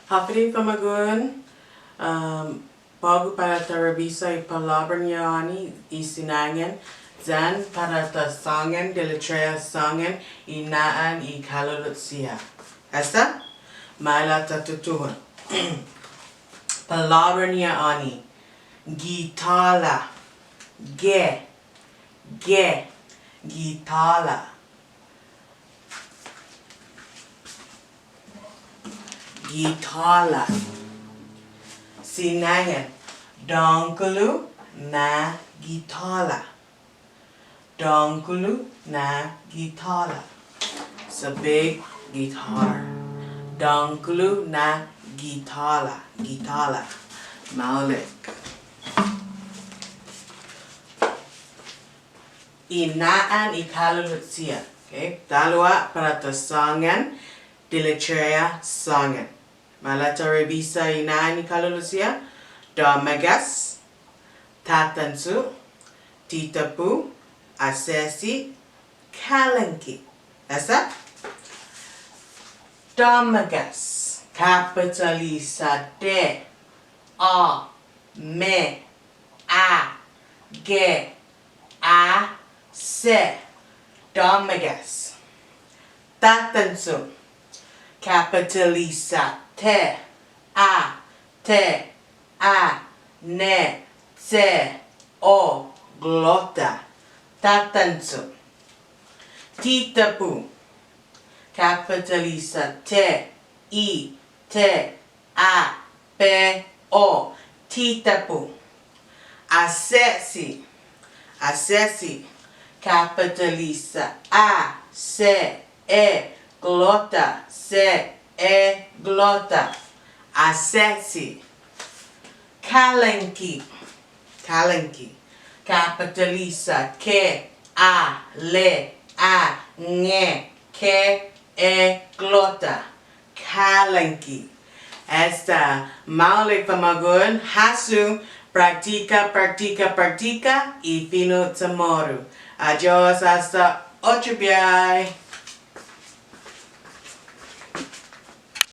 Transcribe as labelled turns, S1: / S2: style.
S1: Hafidi Famagun, bago para tarabisa y palabra niya ani isinangan, zan para tasangan deletrea sangan inaan I kalulut siya. Esta? Mala tatutuhan. Palabra niya ani gitala, gitala. Gitala. Sinangan, dongkulu na gitala. Dongkulu na gitala. It's a big guitar. Dongkulu na gitala. Gitala. Maulik. Inaan ikalulut siya. Okay? Dalawa para tasangan, deletrea sangan. Malata revisa inaan ikalulut siya. Damagas, tatansu, titapu, asesi, kalanki. Esa? Damagas. Capitalisa de, a, me, a, ge, a, se. Damagas. Tatansu. Capitalisa te, a, ne, te, o, glota. Tatansu. Titapu. Capitalisa te, I, te, a, pe, o. Titapu. Asesi. Asesi. Capitalisa a, se, e, glota, se, e, glota. Asesi. Kalenki. Kalenki. Capitalisa ke, a, le, a, nge, ke, e, glota. Kalenki. Esta maule famagun hasu practica, practica, practica y fino tomorrow. Adiós hasta otro viaje.